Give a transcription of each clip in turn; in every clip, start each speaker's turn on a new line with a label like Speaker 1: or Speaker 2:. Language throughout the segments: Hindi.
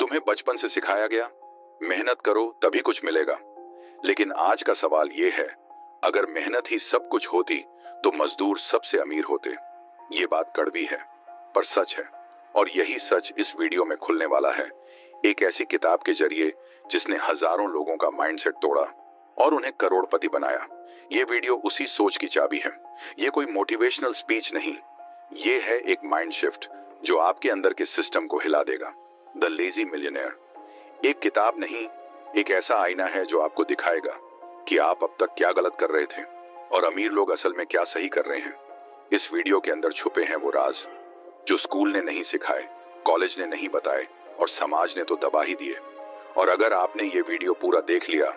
Speaker 1: तुम्हें बचपन से सिखाया गया, मेहनत करो तभी कुछ मिलेगा। लेकिन आज का सवाल ये है, अगर मेहनत ही सब कुछ होती तो मजदूर सबसे अमीर होते। ये बात कड़वी है पर सच है, और यही सच इस वीडियो में खुलने वाला है, एक ऐसी किताब के जरिए जिसने हजारों लोगों का माइंडसेट तोड़ा और उन्हें करोड़पति बनाया। ये वीडियो उसी सोच की चाबी है। ये कोई मोटिवेशनल स्पीच नहीं, ये है एक माइंड शिफ्ट जो आपके अंदर के सिस्टम को हिला देगा। द लेजी मिलियनेयर एक किताब नहीं, एक ऐसा आईना है जो आपको दिखाएगा कि आप अब तक क्या गलत कर रहे थे और अमीर लोग असल में क्या सही कर रहे हैं। इस वीडियो के अंदर छुपे हैं वो राज जो स्कूल ने नहीं सिखाए, कॉलेज ने नहीं बताए और समाज ने तो दबा ही दिए। और अगर आपने ये वीडियो पूरा देख लिया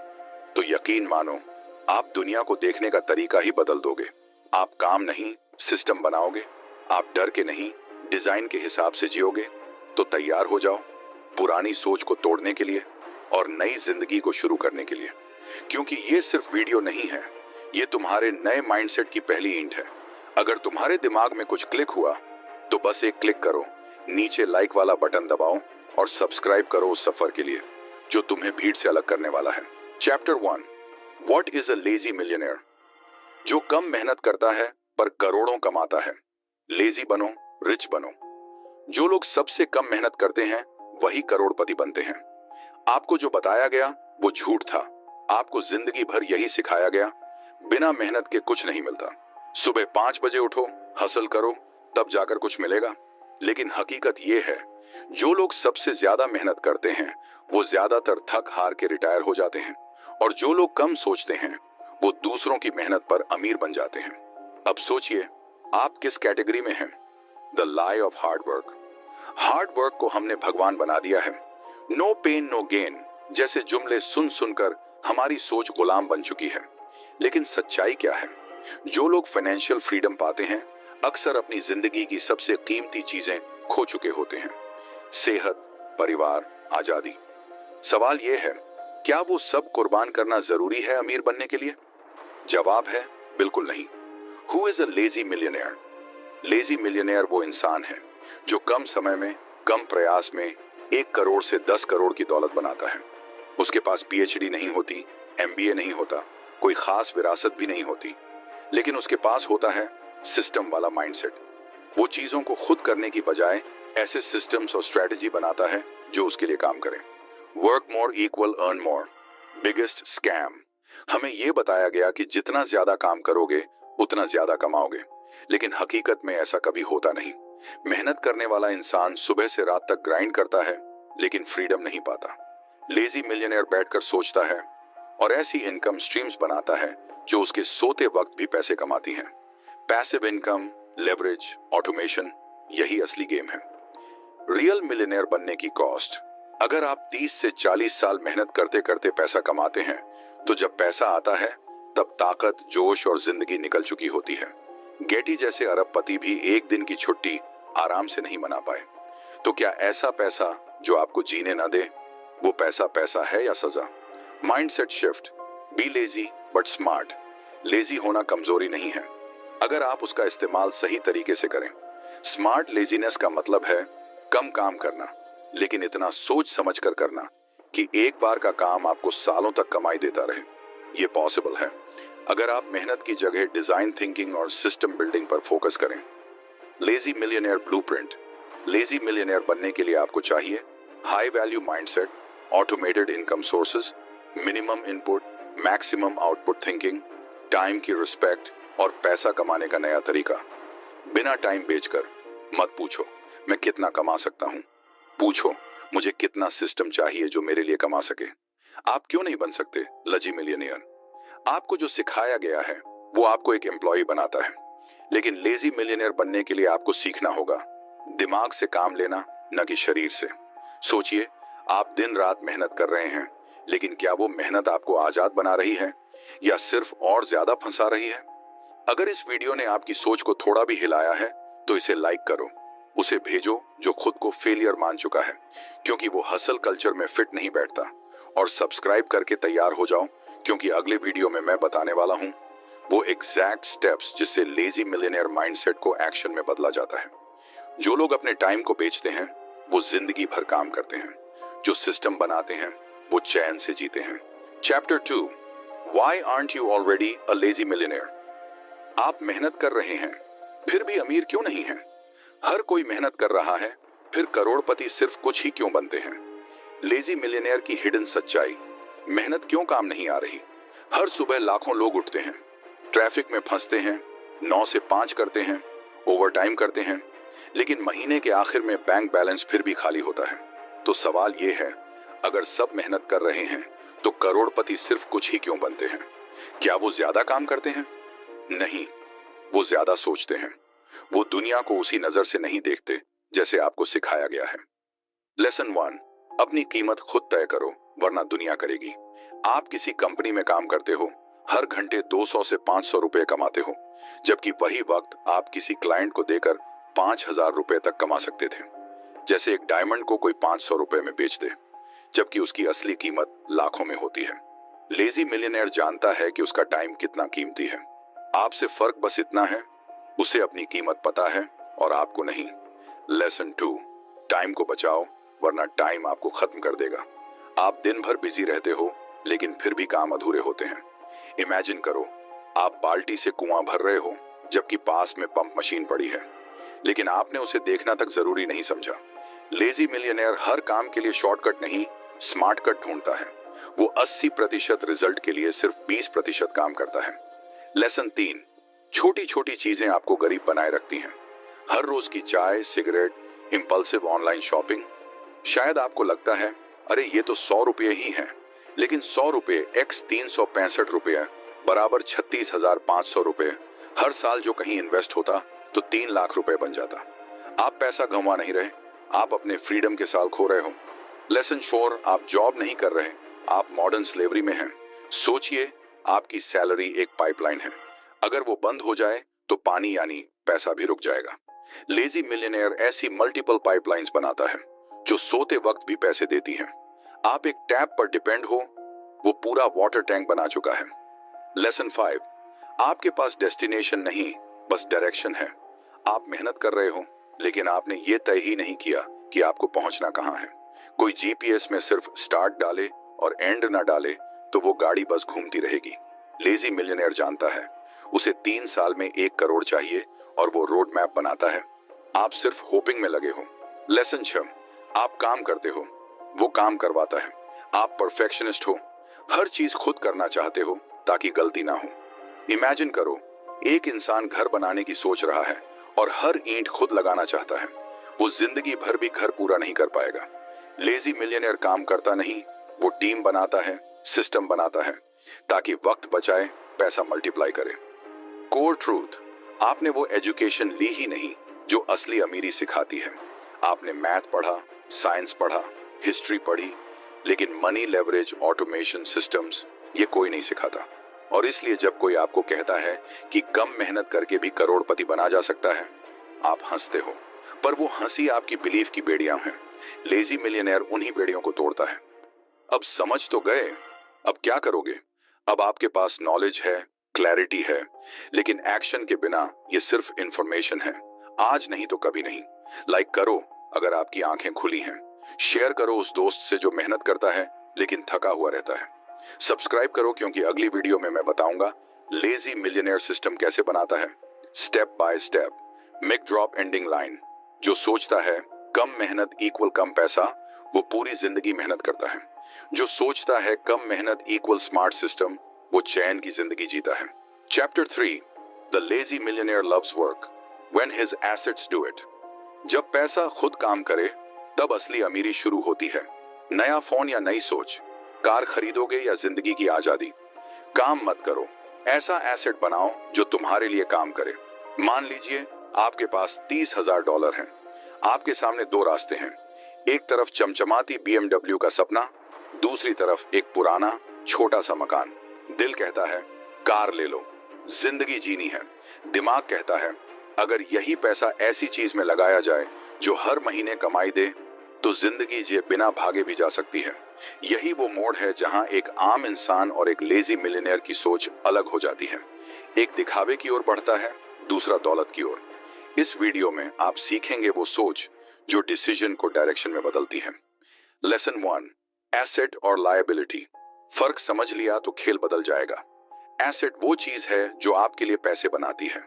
Speaker 1: तो यकीन मानो, आप दुनिया को देखने का तरीका ही बदल दोगे। आप काम नहीं सिस्टम बनाओगे, आप डर के नहीं डिजाइन के हिसाब से जियोगे। तो तैयार हो जाओ पुरानी सोच को तोड़ने के लिए और नई जिंदगी को शुरू करने के लिए, क्योंकि ये सिर्फ वीडियो नहीं है, ये तुम्हारे नए माइंडसेट की पहली ईंट है। अगर तुम्हारे दिमाग में कुछ क्लिक हुआ तो बस एक क्लिक करो, नीचे लाइक वाला बटन दबाओ और सब्सक्राइब करो उस सफर के लिए जो तुम्हें भीड़ से अलग करने वाला है। Chapter 1, what is a lazy millionaire. जो कम मेहनत करता है पर करोड़ों कमाता है। लेजी बनो, रिच बनो। जो लोग सबसे कम मेहनत करते हैं वही करोड़पति बनते हैं। आपको जो बताया गया वो झूठ था। आपको जिंदगी भर यही सिखाया गया, बिना मेहनत के कुछ नहीं मिलता। सुबह 5 बजे उठो, हसल करो, तब जाकर कुछ मिलेगा। लेकिन हकीकत ये है, जो लोग सबसे ज्यादा मेहनत करते हैं वो ज्यादातर थक हार के रिटायर हो जाते हैं, और जो लोग कम सोचते हैं वो दूसरों की मेहनत पर अमीर बन जाते हैं। अब सोचिए, आप किस कैटेगरी में हैं? The lie of hard work. Hard work को हमने भगवान बना दिया है। नो पेन नो गेन जैसे जुमले सुन सुनकर हमारी सोच गुलाम बन चुकी है। लेकिन सच्चाई क्या है? जो लोग फाइनेंशियल फ्रीडम पाते हैं अक्सर अपनी जिंदगी की सबसे कीमती चीजें खो चुके होते हैं। सेहत, परिवार, आजादी। सवाल यह है, क्या वो सब कुर्बान करना जरूरी है अमीर बनने के लिए? जवाब है बिल्कुल नहीं। Who is a lazy millionaire? Lazy millionaire वो इंसान है जो कम समय में, कम प्रयास में 1 करोड़ से 10 करोड़ की दौलत बनाता है। उसके पास पीएचडी नहीं होती, एमबीए नहीं होता, कोई खास विरासत भी नहीं होती, लेकिन उसके पास होता है सिस्टम वाला माइंडसेट। वो चीजों को खुद करने की बजाय ऐसे सिस्टम्स और स्ट्रेटजी बनाता है जो उसके लिए काम करें। Work more equal earn more, biggest scam. हमें यह बताया गया कि जितना ज्यादा काम करोगे उतना ज्यादा कमाओगे, लेकिन हकीकत में ऐसा कभी होता नहीं। मेहनत करने वाला इंसान सुबह से रात तक ग्राइंड करता है लेकिन फ्रीडम नहीं पाता। लेजी मिलियनेयर बैठकर सोचता है और ऐसी इनकम स्ट्रीम्स बनाता है जो उसके सोते वक्त भी पैसे कमाती हैं। पैसिव इनकम, लेवरेज, ऑटोमेशन, यही असली गेम है। रियल मिलियनेयर बनने की कॉस्ट। अगर आप 30 से 40 साल मेहनत करते करते पैसा कमाते हैं तो जब पैसा आता है तब ताकत, जोश और जिंदगी निकल चुकी होती है। गेटी जैसे अरबपति भी एक दिन की छुट्टी आराम से नहीं मना पाए। तो क्या ऐसा पैसा जो आपको जीने ना दे, वो पैसा पैसा है या सजा? Mindset shift. Be lazy but smart. Lazy होना कमजोरी नहीं है अगर आप उसका इस्तेमाल सही तरीके से करें। स्मार्ट लेजीनेस का मतलब है कम काम करना, लेकिन इतना सोच समझ कर करना कि एक बार का काम आपको सालों तक कमाई देता रहे। ये पॉसिबल है अगर आप मेहनत की जगह डिजाइन थिंकिंग और सिस्टम बिल्डिंग पर फोकस करें। Lazy millionaire blueprint. Lazy millionaire बनने के लिए आपको चाहिए high value mindset, automated income sources, minimum input, maximum output thinking, time की रिस्पेक्ट और पैसा कमाने का नया तरीका। बिना टाइम बेचकर मत पूछो मैं कितना कमा सकता हूं, पूछो मुझे कितना सिस्टम चाहिए जो मेरे लिए कमा सके। आप क्यों नहीं बन सकते लजी मिलियनेयर? आपको जो सिखाया गया है वो आपको एक एम्प्लॉय बनाता है, लेकिन लेजी मिलियनेयर बनने के लिए आपको सीखना होगा दिमाग से काम लेना, न कि शरीर से। सोचिए, आप दिन रात मेहनत कर रहे हैं, लेकिन क्या वो मेहनत आपको आजाद बना रही है या सिर्फ और ज्यादा फंसा रही है? अगर इस वीडियो ने आपकी सोच को थोड़ा भी हिलाया है तो इसे लाइक करो, उसे भेजो जो खुद को फेलियर मान चुका है क्योंकि वो हसल कल्चर में फिट नहीं बैठता, और सब्सक्राइब करके तैयार हो जाओ क्योंकि अगले वीडियो में मैं बताने वाला हूं वो एग्जैक्ट स्टेप्स जिससे लेजी मिलियनेयर माइंडसेट को एक्शन में बदला जाता है। जो लोग अपने टाइम को बेचते हैं वो जिंदगी भर काम करते हैं, जो सिस्टम बनाते हैं वो चैन से जीते हैं। Chapter 2, Why aren't you already a lazy millionaire? आप मेहनत कर रहे हैं फिर भी अमीर क्यों नहीं हैं? हर कोई मेहनत कर रहा है, फिर करोड़पति सिर्फ कुछ ही क्यों बनते हैं? लेजी मिलियनेयर की हिडन सच्चाई। मेहनत क्यों काम नहीं आ रही? हर सुबह लाखों लोग उठते हैं, ट्रैफिक में फंसते हैं, 9 से 5 करते हैं, ओवरटाइम करते हैं, लेकिन महीने के आखिर में बैंक बैलेंस फिर भी खाली होता है। तो सवाल ये है, अगर सब मेहनत कर रहे हैं तो करोड़पति सिर्फ कुछ ही क्यों बनते हैं? क्या वो ज्यादा काम करते हैं? नहीं, वो ज्यादा सोचते हैं। वो दुनिया को उसी नजर से नहीं देखते जैसे आपको सिखाया गया है। लेसन 1, अपनी कीमत खुद तय करो वरना दुनिया करेगी। आप किसी कंपनी में काम करते हो, हर घंटे 200 से 500 रुपए कमाते हो, जबकि वही वक्त आप किसी क्लाइंट को देकर 5000 रुपए तक कमा सकते थे। जैसे एक डायमंड को कोई 500 रुपए में बेच दे, जबकि उसकी असली कीमत लाखों में होती है। लेजी मिलियनेयर जानता है कि उसका टाइम कितना कीमती है। आपसे फर्क बस इतना है, उसे अपनी कीमत पता है और आपको नहीं। लेसन 2, टाइम को बचाओ वरना टाइम आपको खत्म कर देगा। आप दिन भर बिजी रहते हो लेकिन फिर भी काम अधूरे होते हैं। इमेजिन करो, आप बाल्टी से कुआं भर रहे हो जबकि पास में पंप मशीन पड़ी है, लेकिन आपने उसे देखना तक जरूरी नहीं समझा। लेजी मिलियनेयर हर काम के लिए शॉर्टकट नहीं, स्मार्ट कट ढूंढता है। वो 80% रिजल्ट के लिए सिर्फ 20% काम करता है। लेसन 3, छोटी छोटी चीजें आपको गरीब बनाए रखती हैं। हर रोज की चाय, सिगरेट, इंपल्सिव ऑनलाइन शॉपिंग। शायद आपको लगता है अरे ये तो 100 रुपये ही हैं, लेकिन 100 रुपये x 365 रुपये बराबर 36,500 रुपये। हर साल जो कहीं इन्वेस्ट होता तो 3 लाख रुपए बन जाता। आप पैसा गंवा नहीं रहे, आप अपने फ्रीडम के साल खो रहे हो। लेसन 4, आप जॉब नहीं कर रहे, आप मॉडर्न स्लेवरी में हैं। सोचिए, आपकी सैलरी एक पाइपलाइन है, अगर वो बंद हो जाए तो पानी यानी पैसा भी रुक जाएगा। लेजी मिलियनेयर ऐसी मल्टीपल पाइपलाइंस बनाता है जो सोते वक्त भी पैसे देती हैं। आप एक टैप पर डिपेंड हो, वो पूरा वाटर टैंक बना चुका है। लेसन 5, आपके पास डेस्टिनेशन नहीं, बस डायरेक्शन है। आप मेहनत कर रहे हो लेकिन आपने ये तय ही नहीं किया कि आपको पहुंचना कहां है। कोई जीपीएस में सिर्फ स्टार्ट डाले और एंड ना डाले तो वो गाड़ी बस घूमती रहेगी। लेजी मिलियनेयर जानता है उसे 3 साल में 1 करोड़ चाहिए और वो रोड मैप बनाता है। आप सिर्फ होपिंग में लगे हो। लेसन 6, आप काम करते हो, वो काम करवाता है। आप परफेक्शनिस्ट हो, हर चीज खुद करना चाहते हो ताकि गलती ना हो। इमेजिन करो, एक इंसान घर बनाने की सोच रहा है और हर ईंट खुद लगाना चाहता है। वो जिंदगी भर भी घर पूरा नहीं कर पाएगा। लेजी मिलियनेयर काम करता नहीं, वो टीम बनाता है, सिस्टम बनाता है ताकि वक्त बचाए, पैसा मल्टीप्लाई करे। कोर ट्रूथ, आपने वो एजुकेशन ली ही नहीं जो असली अमीरी सिखाती है। आपने मैथ पढ़ा, साइंस पढ़ा, हिस्ट्री पढ़ी, लेकिन मनी लेवरेज, ऑटोमेशन, सिस्टम्स ये कोई नहीं सिखाता। और इसलिए जब कोई आपको कहता है कि कम मेहनत करके भी करोड़पति बना जा सकता है, आप हंसते हो, पर वो हंसी आपकी बिलीफ की बेड़ियां हैं। लेजी मिलियनेयर उन्हीं बेड़ियों को तोड़ता है। अब समझ तो गए, अब क्या करोगे? अब आपके पास नॉलेज है, क्लैरिटी है, लेकिन एक्शन के बिना ये सिर्फ इंफॉर्मेशन है। आज नहीं तो कभी नहीं। लाइक करो अगर आपकी आंखें खुली हैं, शेयर करो उस दोस्त से जो मेहनत करता है लेकिन थका हुआ रहता है। सब्सक्राइब करो क्योंकि अगली वीडियो में मैं बताऊंगा लेजी मिलियनेयर सिस्टम कैसे बनाता है, step by step. Mic drop ending line, जो सोचता है कम मेहनत इक्वल कम पैसा, वो पूरी जिंदगी मेहनत करता है। जो सोचता है कम मेहनत इक्वल स्मार्ट सिस्टम, वो चैन की जिंदगी जीता है। Chapter 3, the lazy millionaire loves work when his assets do it. जब पैसा खुद काम करे तब असली अमीरी शुरू होती है। नया फोन या नई सोच, कार खरीदोगे या जिंदगी की आजादी, काम मत करो, ऐसा एसेट बनाओ जो तुम्हारे लिए काम करे। मान लीजिए आपके पास $30,000 हैं। आपके सामने 2 रास्ते हैं, एक तरफ चमचमाती BMW का सपना, दूसरी तरफ एक पुराना छोटा सा मकान। दिल कहता है कार ले लो, जिंदगी जीनी है। दिमाग कहता है अगर यही पैसा ऐसी चीज में लगाया जाए जो हर महीने कमाई दे तो जिंदगी जे बिना भागे भी जा सकती है। यही वो मोड़ है जहां एक आम इंसान और एक लेजी मिलियनेयर की सोच अलग हो जाती है। एक दिखावे की ओर बढ़ता है, दूसरा दौलत की ओर। इस वीडियो में आप सीखेंगे वो सोच जो डिसीजन को डायरेक्शन में बदलती है। लेसन 1, एसेट और लायबिलिटी। फर्क समझ लिया तो खेल बदल जाएगा। एसेट वो चीज है जो आपके लिए पैसे बनाती है,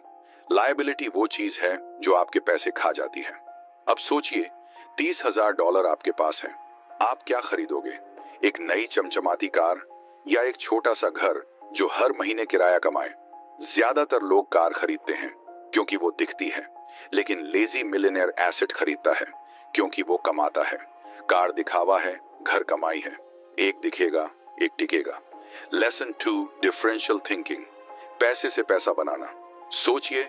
Speaker 1: लायबिलिटी वो चीज है जो आपके पैसे खा जाती है। अब सोचिए, $30,000 आपके पास है, आप क्या खरीदोगे? एक नई चमचमाती कार या एक छोटा सा घर जो हर महीने किराया कमाए? ज्यादातर लोग कार खरीदते हैं क्योंकि वो दिखती है, लेकिन लेजी मिलियनेयर एसेट खरीदता है क्योंकि वो कमाता है। कार दिखावा है, घर कमाई है। एक दिखेगा, एक टिकेगा। लेसन 2, डिफरेंशियल थिंकिंग, पैसे से पैसा बनाना। सोचिए,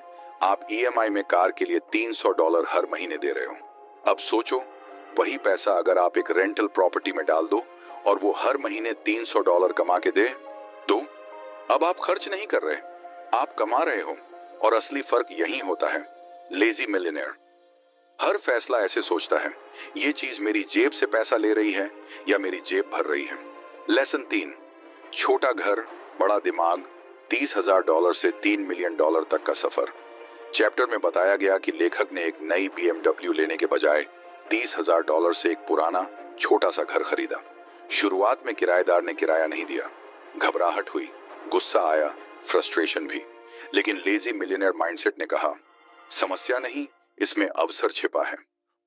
Speaker 1: आप ईएमआई में कार के लिए $300 हर महीने दे रहे हो। अब सोचो, वही पैसा अगर आप एक रेंटल प्रॉपर्टी में डाल दो और वो हर महीने $300 कमा के दे तो अब आप खर्च नहीं कर रहे, आप कमा रहे हो। और असली फर्क यही होता है। लेजी मिलियनेयर हर फैसला ऐसे सोचता है, ये चीज मेरी जेब से पैसा ले रही है या मेरी जेब भर रही है। लेसन 3, छोटा घर बड़ा दिमाग, $30,000 से $3 मिलियन तक का सफर। चैप्टर में बताया गया कि लेखक ने एक नई BMW लेने के बजाय $30,000 से एक पुराना छोटा सा घर खरीदा। शुरुआत में किराएदार ने किराया नहीं दिया, घबराहट हुई, गुस्सा आया, फ्रस्ट्रेशन भी। लेकिन लेजी मिलियनेयर माइंडसेट ने कहा, समस्या नहीं, इसमें अवसर छिपा है।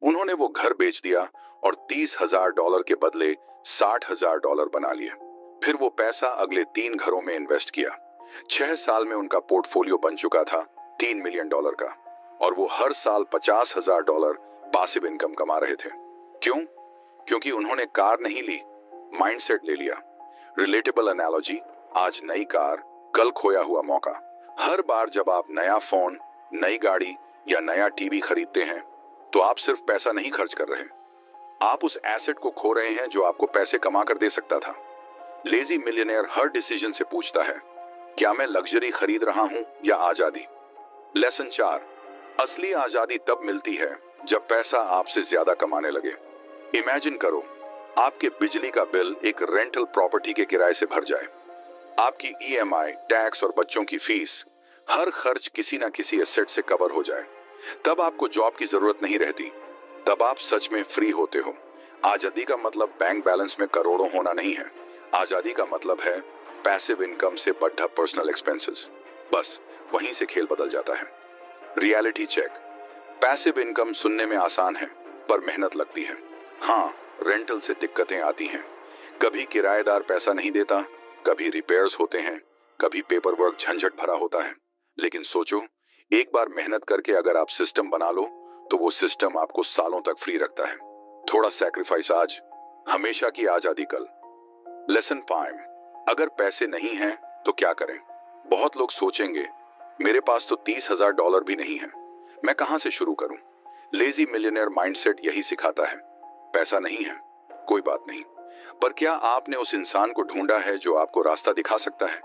Speaker 1: उन्होंने वो घर बेच दिया और $30,000 के बदले $60,000 बना लिए। फिर वो पैसा अगले 3 घरों में इन्वेस्ट किया। 6 साल में उनका पोर्टफोलियो बन चुका था $3 मिलियन का, और वो हर साल $50,000 पासिव इनकम कमा रहे थे। क्यों? क्योंकि उन्होंने कार नहीं ली, माइंडसेट ले लिया। रिलेटेबल एनालॉजी, आज नई कार, कल खोया हुआ मौका। हर बार जब आप नया फोन, नई गाड़ी या नया टीवी खरीदते हैं तो आप सिर्फ पैसा नहीं खर्च कर रहे, आप उस एसेट को खो रहे हैं जो आपको पैसे कमा कर दे सकता था। लेजी मिलियनेयर हर डिसीजन से पूछता है, क्या मैं लग्जरी खरीद रहा हूं या आजादी? लेसन 4, असली आजादी तब मिलती है जब पैसा आपसे ज्यादा कमाने लगे। इमेजिन करो, आपके बिजली का बिल एक रेंटल प्रॉपर्टी के किराए से भर जाए, आपकी ईएमआई, टैक्स और बच्चों की फीस, हर खर्च किसी ना किसी एसेट से कवर हो जाए। तब आपको जॉब की जरूरत नहीं रहती, तब आप सच में फ्री होते हो। आजादी का मतलब बैंक बैलेंस में करोड़ों होना नहीं है, आजादी का मतलब है पैसिव इनकम से बढ़ा पर्सनल एक्सपेंसेस। बस वहीं से खेल बदल जाता है। रियलिटी चेक, पैसिव इनकम सुनने में आसान है पर मेहनत लगती है। हाँ, रेंटल से दिक्कतें आती हैं, कभी किराएदार पैसा नहीं देता, कभी रिपेयर्स होते हैं, कभी पेपर वर्क झंझट भरा होता है। लेकिन सोचो, एक बार मेहनत करके अगर आप सिस्टम बना लो तो वो सिस्टम आपको सालों तक फ्री रखता है। थोड़ा सैक्रिफाइस आज, हमेशा की आजादी कल। लेसन 5, अगर पैसे नहीं हैं तो क्या करें? बहुत लोग सोचेंगे, मेरे पास तो $30,000 भी नहीं है, मैं कहां से शुरू करूं? लेजी मिलियनेयर माइंडसेट यही सिखाता है, पैसा नहीं है, कोई बात नहीं, पर क्या आपने उस इंसान को ढूंढा है जो आपको रास्ता दिखा सकता है?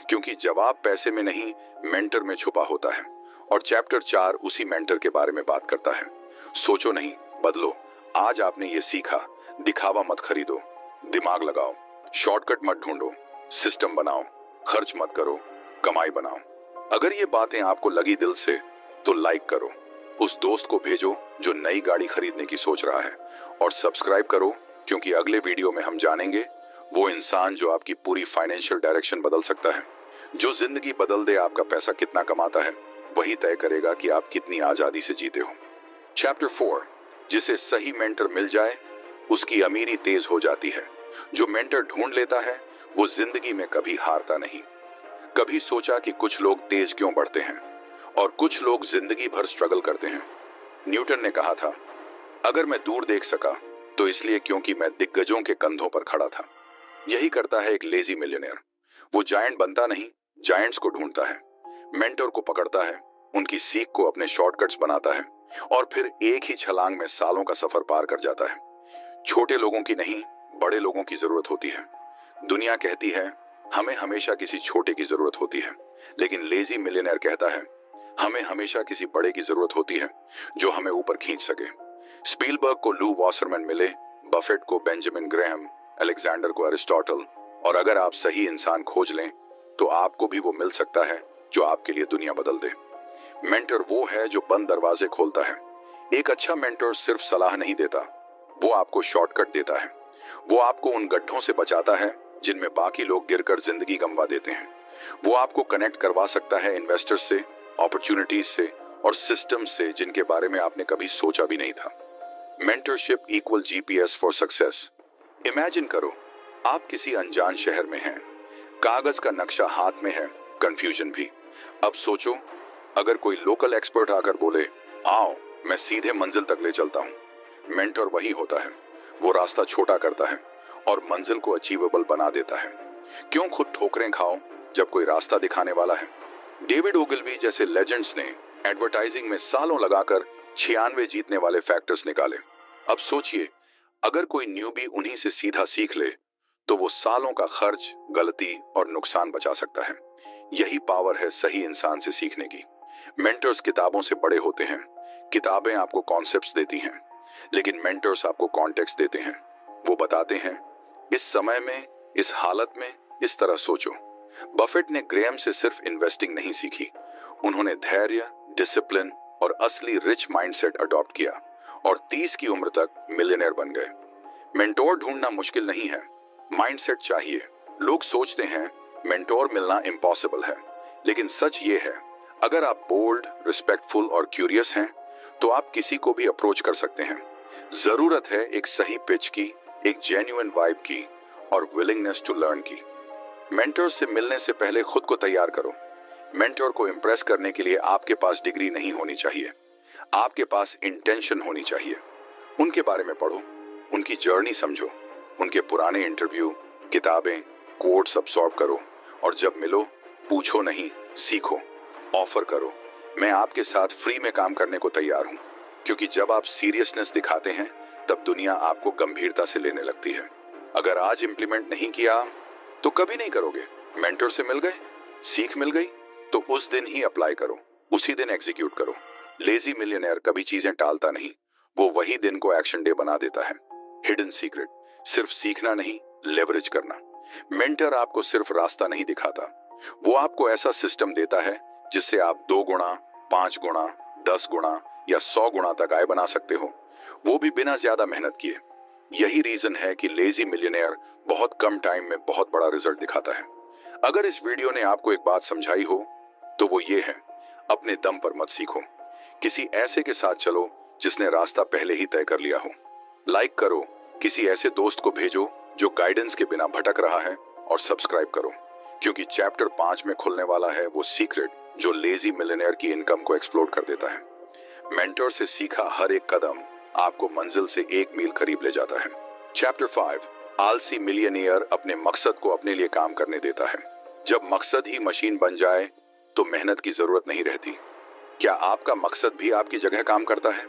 Speaker 1: क्योंकि जवाब पैसे में नहीं, मेंटर में छुपा होता है। और चैप्टर 4 उसी मेंटर के बारे में बात करता है। सोचो नहीं, बदलो। आज आपने ये सीखा, दिखावा मत खरीदो, दिमाग लगाओ, शॉर्टकट मत ढूंढो, सिस्टम बनाओ, खर्च मत करो, कमाई बनाओ। अगर ये बातें आपको लगी दिल से तो लाइक करो, उस दोस्त को भेजो जो नई गाड़ी खरीदने की सोच रहा है, और सब्सक्राइब करो, क्योंकि अगले वीडियो में हम जानेंगे वो इंसान जो आपकी पूरी फाइनेंशियल डायरेक्शन बदल सकता है। जो जिंदगी बदल दे। आपका पैसा कितना कमाता है वही तय करेगा कि आप कितनी आजादी से जीते हो। चैप्टर 4, जिसे सही मेंटर मिल जाए उसकी अमीरी तेज हो जाती है। जो मेंटर ढूंढ लेता है वो जिंदगी में कभी हारता नहीं। कभी सोचा कि कुछ लोग तेज क्यों बढ़ते हैं और कुछ लोग जिंदगी भर स्ट्रगल करते हैं? न्यूटन ने कहा था, अगर मैं दूर देख सका तो इसलिए क्योंकि मैं दिग्गजों के कंधों पर खड़ा था। यही करता है एक लेजी मिलियनेयर। वो जायंट बनता नहीं, जायंट्स को ढूंढता है, मेंटर को पकड़ता है, उनकी सीख को अपने शॉर्टकट्स बनाता है और फिर एक ही छलांग में सालों का सफर पार कर जाता है। छोटे लोगों की नहीं, बड़े लोगों की जरूरत होती है। दुनिया कहती है हमें हमेशा किसी छोटे की जरूरत होती है, लेकिन लेजी मिलियनेयर कहता है हमें हमेशा किसी बड़े की जरूरत होती है जो हमें ऊपर खींच सके। स्पीलबर्ग को लू वॉसरमैन मिले, बफेट को बेंजामिन ग्रेहम, अलेक्जेंडर को अरिस्टोटल, और अगर आप सही इंसान खोज लें तो आपको भी वो मिल सकता है जो आपके लिए दुनिया बदल दे। मेंटर वो है जो बंद दरवाजे खोलता है। एक अच्छा मेंटर सिर्फ सलाह नहीं देता, वो आपको शॉर्टकट देता है। वो आपको उन गड्ढों से बचाता है जिनमें बाकी लोग गिरकर जिंदगी गंवा देते हैं। वो आपको कनेक्ट करवा सकता है इन्वेस्टर्स से, अपॉर्चुनिटीज से और सिस्टम्स से जिनके बारे में आपने कभी सोचा भी नहीं था। Mentorship equal GPS for success. Imagine करो, आप किसी अनजान शहर में हैं, कागज का नक्शा हाथ में है, कंफ्यूजन भी। अब सोचो, अगर कोई लोकल एक्सपर्ट आकर बोले, आओ मैं सीधे मंजिल तक ले चलता हूं। मेंटर वही होता है, वो रास्ता छोटा करता है और मंजिल को अचीवेबल बना देता है। क्यों खुद ठोकरें खाओ जब कोई रास्ता दिखाने वाला है। डेविड ओगिलवी जैसे लेजेंड्स ने एडवर्टाइजिंग में सालों लगाकर 96 जीतने वाले फैक्टर्स निकाले। अब सोचिए, अगर कोई न्यूबी उन्हीं से सीधा सीख ले तो वो सालों का खर्च, गलती और नुकसान बचा सकता है। यही पावर है सही इंसान से सीखने की। मेंटर्स किताबों से बड़े होते हैं। किताबें आपको कॉन्सेप्ट्स देती हैं, लेकिन मेंटर्स आपको कॉन्टेक्स्ट देते हैं। वो बताते हैं, इस समय में, इस हालत में इस तरह सोचो। बफेट ने ग्रेहम से सिर्फ इन्वेस्टिंग नहीं सीखी, उन्होंने धैर्य, डिसिप्लिन और असली रिच माइंडसेट अडॉप्ट किया और 30 की उम्र तक मिलियनेयर बन गए। मेंटोर ढूंढना मुश्किल नहीं है, माइंडसेट चाहिए। लोग सोचते हैं मेंटोर मिलना इम्पॉसिबल है, लेकिन सच ये है, अगर आप बोल्ड, रिस्पेक्टफुल और क्यूरियस हैं तो आप किसी को भी अप्रोच कर सकते हैं। जरूरत है एक सही पिच की, एक जेन्युइन वाइब की और विलिंगनेस टू लर्न की। मेंटर से मिलने से पहले खुद को तैयार करो। मेंटर को इम्प्रेस करने के लिए आपके पास डिग्री नहीं होनी चाहिए, आपके पास इंटेंशन होनी चाहिए। उनके बारे में पढ़ो, उनकी जर्नी समझो, उनके पुराने इंटरव्यू, किताबें, कोट्स अब्सॉर्ब करो और जब मिलो पूछो नहीं, सीखो। ऑफर करो, मैं आपके साथ फ्री में काम करने को तैयार हूं, क्योंकि जब आप सीरियसनेस दिखाते हैं तब दुनिया आपको गंभीरता से लेने लगती है। अगर आज इंप्लीमेंट नहीं किया तो कभी नहीं करोगे। मेंटर से मिल गए, सीख मिल गई तो उस दिन ही अप्लाई करो, उसी दिन एग्जीक्यूट करो। लेजी मिलियनेयर कभी चीजें टालता नहीं, वो वही दिन को एक्शन डे बना देता है। हिडन सीक्रेट, सिर्फ सीखना नहीं, लेवरेज करना। मेंटर आपको सिर्फ रास्ता नहीं दिखाता, वो आपको ऐसा सिस्टम देता है जिससे आप 2 गुना, 5 गुना, 10 गुना या 100 गुना तक आय बना सकते हो, वो भी बिना ज्यादा मेहनत किए। यही रीजन है कि लेजी मिलियनेयर बहुत कम टाइम में बहुत बड़ा रिजल्ट दिखाता है। अगर इस वीडियो ने आपको एक बात समझाई हो तो वो ये है, अपने दम पर मत सीखो, किसी ऐसे के साथ चलो जिसने रास्ता पहले ही तय कर लिया हो। लाइक करो, किसी ऐसे दोस्त को भेजो जो गाइडेंस के बिना भटक रहा है और सब्सक्राइब करो, क्योंकि चैप्टर 5 में खुलने वाला है वो सीक्रेट जो लेजी मिलियनेयर की इनकम को एक्सप्लोड कर देता है। मेंटर से सीखा हर एक कदम आपको मंजिल से 1 मील करीब ले जाता है। चैप्टर 5, आलसी मिलियनेयर अपने मकसद को अपने लिए काम करने देता है। जब मकसद ही मशीन बन जाए तो मेहनत की जरूरत नहीं रहती। क्या आपका मकसद भी आपकी जगह काम करता है?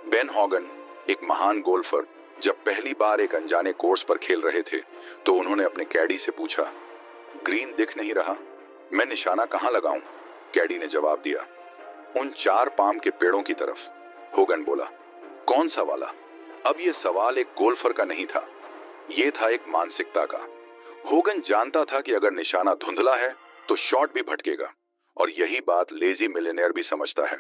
Speaker 1: बेन हॉगन, एक महान गोल्फर, जब पहली बार एक अनजाने कोर्स पर खेल रहे थे तो उन्होंने अपने कैडी से पूछा, ग्रीन दिख नहीं रहा, मैं निशाना कहां लगाऊं? कैडी ने जवाब दिया, उन 4 पाम के पेड़ों की तरफ। होगन बोला, कौन सा वाला? अब यह सवाल एक गोल्फर का नहीं था, यह था एक मानसिकता का। होगन जानता था कि अगर निशाना धुंधला है तो शॉट भी भटकेगा, और यही बात लेजी मिलियनेयर भी समझता है।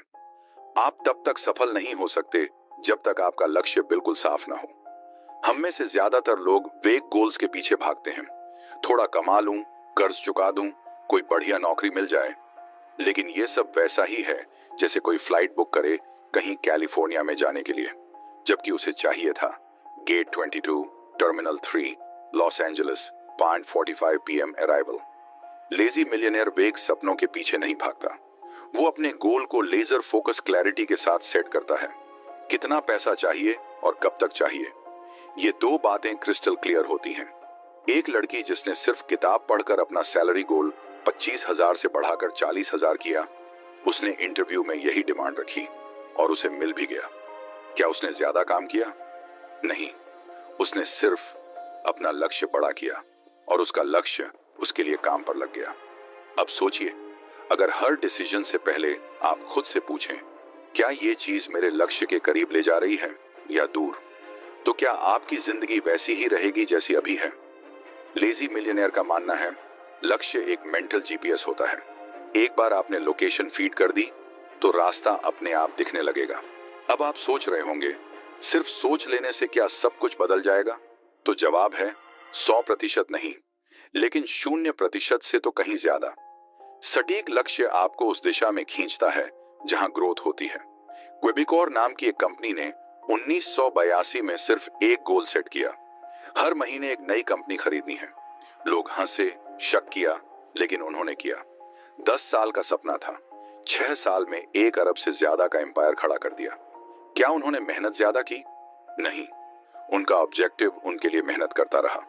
Speaker 1: आप तब तक सफल नहीं हो सकते जब तक आपका लक्ष्य बिल्कुल साफ ना हो। हम में से ज्यादातर लोग वेग गोल्स के पीछे भागते हैं, थोड़ा कमा लूं, कर्ज चुका दूं, कोई बढ़िया नौकरी मिल जाए। लेकिन यह सब वैसा ही है जैसे कोई फ्लाइट बुक करे कहीं कैलिफोर्निया में जाने के लिए, जबकि उसे चाहिए था gate 22, terminal 3, Los Angeles, 5:45 PM arrival. Lazy millionaire वेग सपनों के पीछे नहीं भागता, वो अपने गोल को लेजर फोकस क्लैरिटी के साथ सेट करता है। कितना पैसा चाहिए और कब तक चाहिए, ये 2 बातें क्रिस्टल क्लियर होती हैं। एक लड़की जिसने सिर्फ किताब पढ़कर अपना सैलरी गोल 25,000 से बढ़ाकर 40,000 किया, उसने इंटरव्यू में यही डिमांड रखी और उसे मिल भी गया। क्या उसने ज्यादा काम किया? नहीं, उसने सिर्फ अपना लक्ष्य बड़ा किया और उसका लक्ष्य उसके लिए काम पर लग गया। अब सोचिए, अगर हर डिसीजन से पहले आप खुद से पूछें, क्या ये चीज मेरे लक्ष्य के करीब ले जा रही है या दूर, तो क्या आपकी जिंदगी वैसी ही रहेगी जैसी अभी है? लेजी मिलियनेयर का मानना है, लक्ष्य एक मेंटल जीपीएस होता है। एक बार आपने लोकेशन फीड कर दी तो रास्ता अपने आप दिखने लगेगा। अब आप सोच रहे होंगे, सिर्फ सोच लेने से क्या सब कुछ बदल जाएगा? तो जवाब है 100% नहीं, लेकिन 0% से तो कहीं ज्यादा। सटीक लक्ष्य आपको उस दिशा में खींचता है जहां ग्रोथ होती है। क्वेबिकोर नाम की एक कंपनी ने 1982 में सिर्फ एक गोल सेट किया, हर महीने एक नई कंपनी खरीदनी है। लोग हंसे, शक किया, लेकिन उन्होंने किया। 10 साल का सपना था, 6 साल में 1 अरब से ज्यादा का एम्पायर खड़ा कर दिया। क्या उन्होंने मेहनत ज्यादा की? नहीं, उनका ऑब्जेक्टिव उनके लिए मेहनत करता रहा।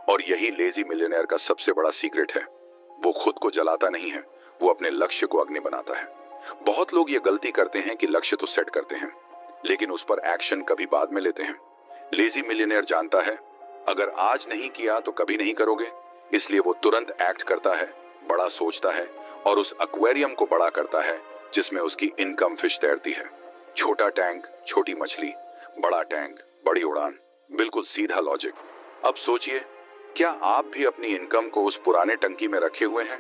Speaker 1: और यही लेजी मिलियनेयर का सबसे बड़ा सीक्रेट है। वो खुद को जलाता नहीं है, वो अपने लक्ष्य को अग्नि बनाता है। बहुत लोग ये गलती करते हैं कि लक्ष्य तो सेट करते हैं, लेकिन उस पर एक्शन कभी बाद में लेते हैं। लेजी मिलियनेयर जानता है अगर आज नहीं किया तो कभी नहीं करोगे, इसलिए वो तुरंत एक्ट करता है, बड़ा सोचता है और उस एक्वेरियम को बड़ा करता है जिसमें उसकी इनकम फिश तैरती है। छोटा टैंक, छोटी मछली, बड़ा टैंक, बड़ी उड़ान। बिल्कुल सीधा लॉजिक। अब सोचिए, क्या आप भी अपनी इनकम को उस पुराने टंकी में रखे हुए हैं,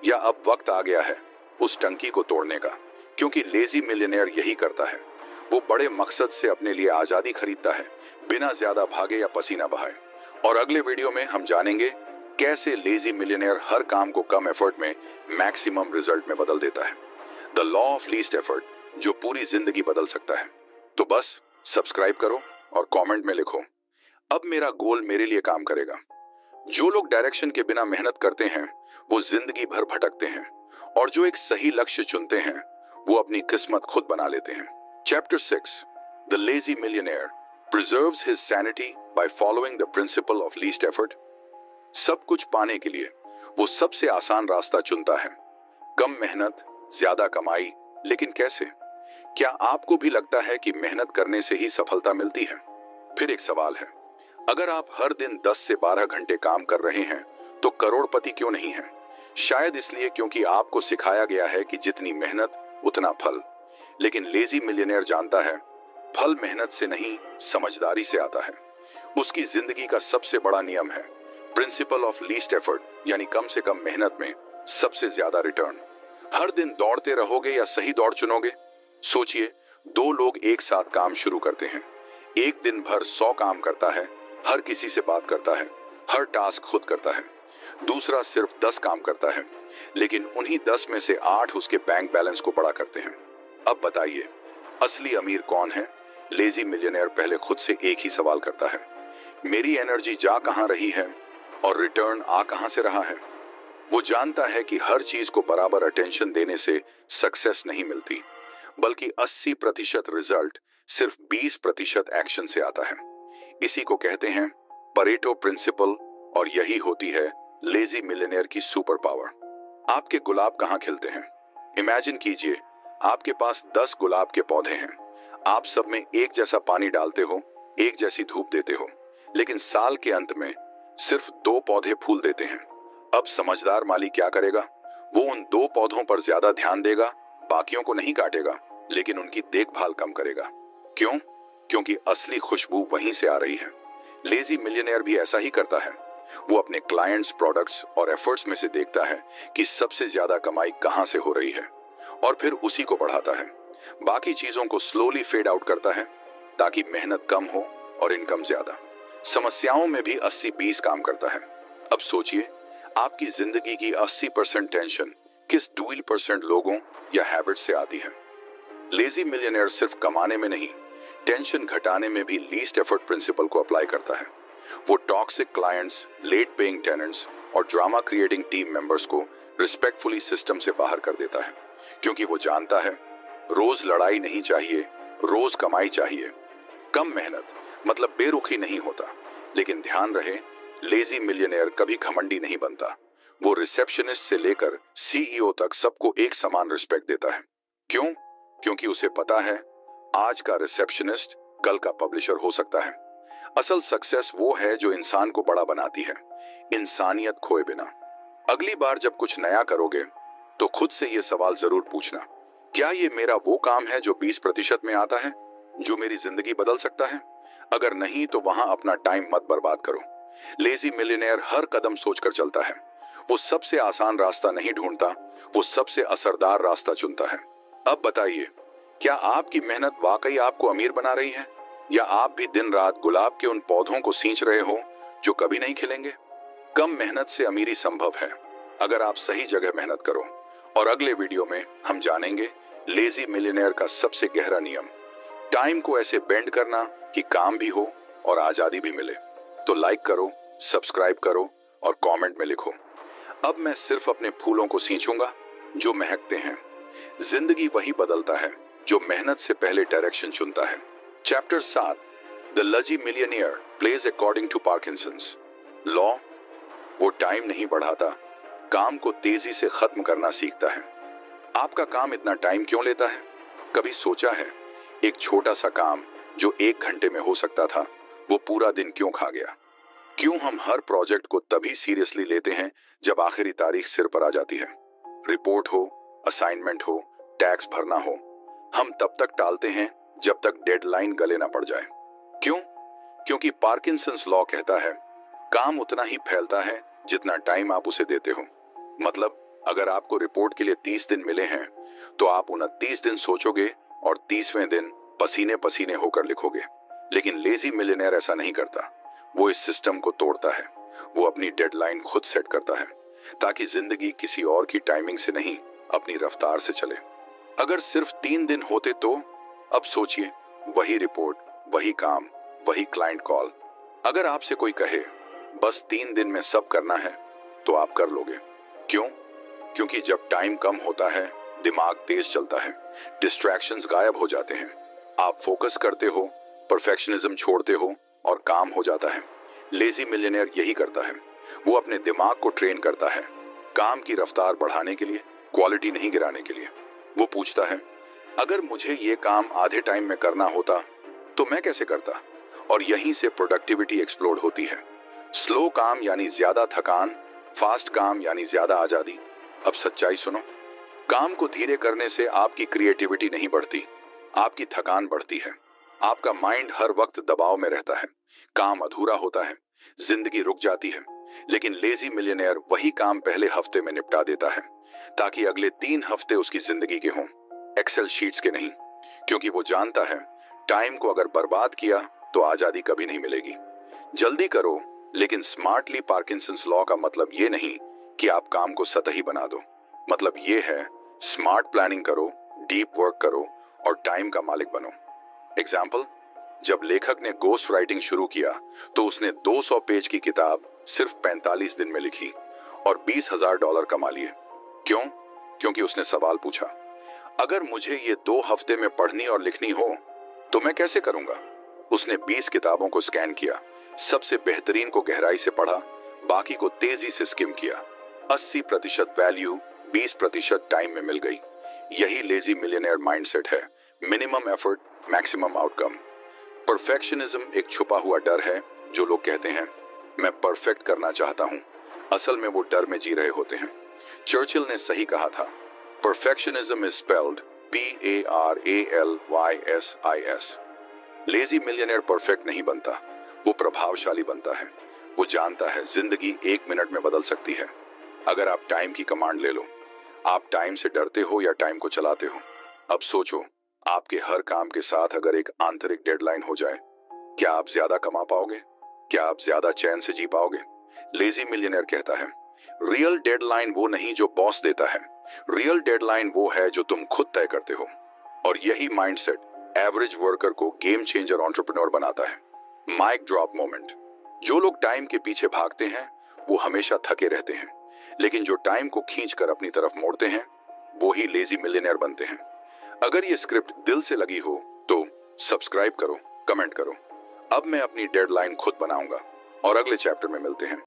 Speaker 1: या अब वक्त आ गया है उस टंकी को तोड़ने का? क्योंकि लेजी मिलियनेयर यही करता है। वो बड़े मकसद से अपने लिए आजादी खरीदता है, बिना ज्यादा भागे या पसीना बहाए। और अगले वीडियो में हम जानेंगे कैसे लेजी मिलियनेयर हर काम को कम एफर्ट में मैक्सिमम रिजल्ट में बदल देता है। The law of least effort, जो पूरी जिंदगी बदल सकता है। तो बस सब्सक्राइब करो और कमेंट में लिखो, अब मेरा गोल मेरे लिए काम करेगा। जो लोग डायरेक्शन के बिना मेहनत करते हैं वो जिंदगी भर भटकते हैं, और जो एक सही लक्ष्य चुनते हैं वो अपनी किस्मत खुद बना लेते हैं। Chapter 6, the lazy millionaire preserves his sanity by following the principle of least effort. सब कुछ पाने के लिए वो सबसे आसान रास्ता चुनता है, कम मेहनत, ज्यादा कमाई। लेकिन कैसे? क्या आपको भी लगता है कि मेहनत करने से ही सफलता मिलती है? फिर एक सवाल है, अगर आप हर दिन 10 से 12 घंटे काम कर रहे हैं तो करोड़पति क्यों नहीं हैं? शायद इसलिए क्योंकि आपको सिखाया गया है कि जितनी मेहनत उतना फल। लेकिन लेजी मिलियनेयर जानता है फल मेहनत से नहीं, समझदारी से आता है। उसकी जिंदगी का सबसे बड़ा नियम है प्रिंसिपल ऑफ लीस्ट एफर्ट, यानी कम से कम मेहनत में सबसे ज्यादा रिटर्न। हर दिन दौड़ते रहोगे या सही दौड़ चुनोगे? सोचिए, 2 लोग एक साथ काम शुरू करते हैं। एक दिन भर 100 काम करता है, हर किसी से बात करता है, हर टास्क खुद करता है। दूसरा सिर्फ 10 काम करता है, लेकिन उन्हीं 10 में से 8 उसके बैंक बैलेंस को बड़ा करते हैं। अब बताइए, असली अमीर कौन है? लेजी मिलियनेयर पहले खुद से एक ही सवाल करता है, मेरी एनर्जी जा कहां रही है और रिटर्न आ कहां से रहा है? वो जानता है कि हर चीज को बराबर अटेंशन देने से सक्सेस नहीं मिलती, बल्कि 80% रिजल्ट सिर्फ 20% एक्शन से आता है। इसी को कहते हैं परेटो प्रिंसिपल, और यही होती है लेजी मिलियनेयर की सुपर पावर। आपके गुलाब कहां खिलते हैं? इमेजिन कीजिए, आपके पास 10 गुलाब के पौधे हैं। आप सब में एक जैसा पानी डालते हो, एक जैसी धूप देते हो, लेकिन साल के अंत में सिर्फ 2 पौधे फूल देते हैं। अब समझदार माली क्या करेगा? वो उन 2 पौधों पर ज्यादा ध्यान देगा, बाकियों को नहीं काटेगा, लेकिन उनकी देखभाल कम करेगा। क्यों? क्योंकि असली खुशबू वहीं से आ रही है। लेजी मिलियनेयर भी ऐसा ही करता है। वो अपने क्लाइंट्स, प्रोडक्ट्स और एफर्ट्स में से देखता है कि सबसे ज्यादा कमाई कहां से हो रही है, और फिर उसी को बढ़ाता है। बाकी चीजों को स्लोली फेड आउट करता है ताकि मेहनत कम हो और इनकम ज्यादा। समस्याओं में भी 80-20 काम करता है। अब सोचिए, आपकी जिंदगी की 80% टेंशन किस 2% लोगों या हैबिट से आती है? लेजी मिलियनेयर सिर्फ कमाने में नहीं, टेंशन घटाने में भी लीस्ट एफर्ट प्रिंसिपल को अप्लाई करता है। वो toxic clients, late paying tenants और ड्रामा क्रिएटिंग टीम मेंबर्स को रिस्पेक्टफुली सिस्टम से बाहर कर देता है, क्योंकि वो जानता है रोज लड़ाई नहीं चाहिए, रोज कमाई चाहिए। कम मेहनत मतलब बेरुखी नहीं होता, लेकिन ध्यान रहे, लेजी मिलियनेयर कभी घमंडी नहीं बनता। वो रिसेप्शनिस्ट से लेकर सीईओ तक सबको एक समान रिस्पेक्ट देता है। क्यों? क्योंकि उसे पता है आज का रिसेप्शनिस्ट कल का पब्लिशर हो सकता है। असल सक्सेस वो है जो इंसान को बड़ा बनाती है, इंसानियत खोए बिना। अगली बार जब कुछ नया करोगे तो खुद से ये सवाल जरूर पूछना, क्या ये मेरा वो काम है जो 20% में आता है, जो मेरी जिंदगी बदल सकता है? अगर नहीं तो वहां अपना टाइम मत बर्बाद करो। लेजी मिलियनेयर हर कदम सोचकर चलता है। वो सबसे आसान रास्ता नहीं ढूंढता, वो सबसे असरदार रास्ता चुनता है। अब बताइए, क्या आपकी मेहनत वाकई आपको अमीर बना रही है, या आप भी दिन रात गुलाब के उन पौधों को सींच रहे हो जो कभी नहीं खिलेंगे। कम मेहनत से अमीरी संभव है अगर आप सही जगह मेहनत करो। और अगले वीडियो में हम जानेंगे लेजी मिलियनेयर का सबसे गहरा नियम, टाइम को ऐसे बेंड करना कि काम भी हो और आजादी भी मिले। तो लाइक करो, सब्सक्राइब करो और कमेंट में लिखो, अब मैं सिर्फ अपने फूलों को सींचूंगा जो महकते हैं। जिंदगी वही बदलता है जो मेहनत से पहले डायरेक्शन चुनता है। Chapter 7, the lazy millionaire plays according to Parkinson's law. वो टाइम नहीं बढ़ाता, काम को तेजी से खत्म करना सीखता है। आपका काम इतना टाइम क्यों लेता है? कभी सोचा है एक छोटा सा काम जो 1 घंटे में हो सकता था, वो पूरा दिन क्यों खा गया? क्यों हम हर प्रोजेक्ट को तभी सीरियसली लेते हैं जब आखिरी तारीख सिर पर आ जाती है? रिपोर्ट हो, असाइनमेंट हो, टैक्स भरना हो, हम तब तक टालते हैं जब तक डेडलाइन गले ना पड़ जाए। क्यों? क्योंकि पार्किंसंस लॉ कहता है काम उतना ही फैलता है जितना टाइम आप उसे देते हो। मतलब अगर आपको रिपोर्ट के लिए 30 दिन मिले हैं तो आप 29 दिन सोचोगे और 30वें दिन पसीने पसीने होकर लिखोगे। लेकिन लेजी मिलियनेयर ऐसा नहीं करता। वो इस सिस्टम को तोड़ता है। वो अपनी डेडलाइन खुद सेट करता है ताकि जिंदगी किसी और की टाइमिंग से नहीं, अपनी रफ्तार से चले। अगर सिर्फ 3 दिन होते तो अब सोचिए, वही रिपोर्ट, वही काम, वही क्लाइंट कॉल। अगर आपसे कोई कहे बस 3 दिन में सब करना है तो आप कर लोगे। क्यों? क्योंकि जब टाइम कम होता है दिमाग तेज चलता है, डिस्ट्रैक्शंस गायब हो जाते हैं, आप फोकस करते हो, परफेक्शनिज्म छोड़ते हो और काम हो जाता है। लेजी मिलियनेयर यही करता है। वो अपने दिमाग को ट्रेन करता है काम की रफ्तार बढ़ाने के लिए, क्वालिटी नहीं गिराने के लिए। वो पूछता है अगर मुझे ये काम आधे टाइम में करना होता तो मैं कैसे करता? और यहीं से प्रोडक्टिविटी एक्सप्लोड होती है। स्लो काम यानी ज्यादा थकान, फास्ट काम यानी ज्यादा आजादी। अब सच्चाई सुनो, काम को धीरे करने से आपकी क्रिएटिविटी नहीं बढ़ती, आपकी थकान बढ़ती है। आपका माइंड हर वक्त दबाव में रहता है, काम अधूरा होता है, जिंदगी रुक जाती है। लेकिन लेजी मिलियनेयर वही काम पहले हफ्ते में निपटा देता है ताकि अगले 3 हफ्ते उसकी जिंदगी के हों, एक्सेल शीट्स के नहीं। क्योंकि वो जानता है टाइम को अगर बर्बाद किया तो आजादी कभी नहीं मिलेगी। जल्दी करो, लेकिन स्मार्टली। पार्किंसंस लॉ का मतलब ये नहीं कि आप काम को सतही बना दो। मतलब ये है स्मार्ट प्लानिंग करो, डीप वर्क करो और टाइम का मालिक बनो। एग्जाम्पल, जब लेखक ने गोस्ट राइटिंग शुरू किया तो उसने 200 पेज की किताब सिर्फ 45 दिन में लिखी और $20,000 कमा लिए। क्यों? क्योंकि उसने सवाल पूछा अगर मुझे ये 2 हफ्ते में पढ़नी और लिखनी हो तो मैं कैसे करूंगा? उसने 20 किताबों को स्कैन किया, सबसे बेहतरीन को गहराई से पढ़ा, बाकी को तेजी से स्किम किया। 80% वैल्यू 20% टाइम में मिल गई। यही लेजी मिलियनेयर माइंडसेट है, minimum effort maximum outcome. Perfectionism एक छुपा हुआ डर है। जो लोग कहते हैं मैं परफेक्ट करना चाहता हूं, असल में वो डर में जी रहे होते हैं। चर्चिल ने सही कहा था, perfectionism is spelled PARALYSIS। Lazy millionaire perfect नहीं बनता, वो प्रभावशाली बनता है। वो जानता है जिंदगी 1 मिनट में बदल सकती है अगर आप टाइम की कमांड ले लो। आप टाइम से डरते हो या टाइम को चलाते हो? अब सोचो, आपके हर काम के साथ अगर एक आंतरिक डेडलाइन हो जाए, क्या आप ज्यादा कमा पाओगे? क्या आप ज्यादा चैन से जी पाओगे? लेजी मिलियनेयर कहता है रियल डेडलाइन वो नहीं जो बॉस देता है, रियल डेडलाइन वो है जो तुम खुद तय करते हो। और यही माइंडसेट एवरेज वर्कर को गेम चेंजर एंटरप्रेन्योर बनाता है। Mic drop moment. जो लोग टाइम के पीछे भागते हैं वो हमेशा थके रहते हैं, लेकिन जो टाइम को खींचकर अपनी तरफ मोड़ते हैं वो ही लेजी मिलियनेयर बनते हैं। अगर ये स्क्रिप्ट दिल से लगी हो तो सब्सक्राइब करो, कमेंट करो। अब मैं अपनी डेडलाइन खुद बनाऊंगा और अगले चैप्टर में मिलते हैं।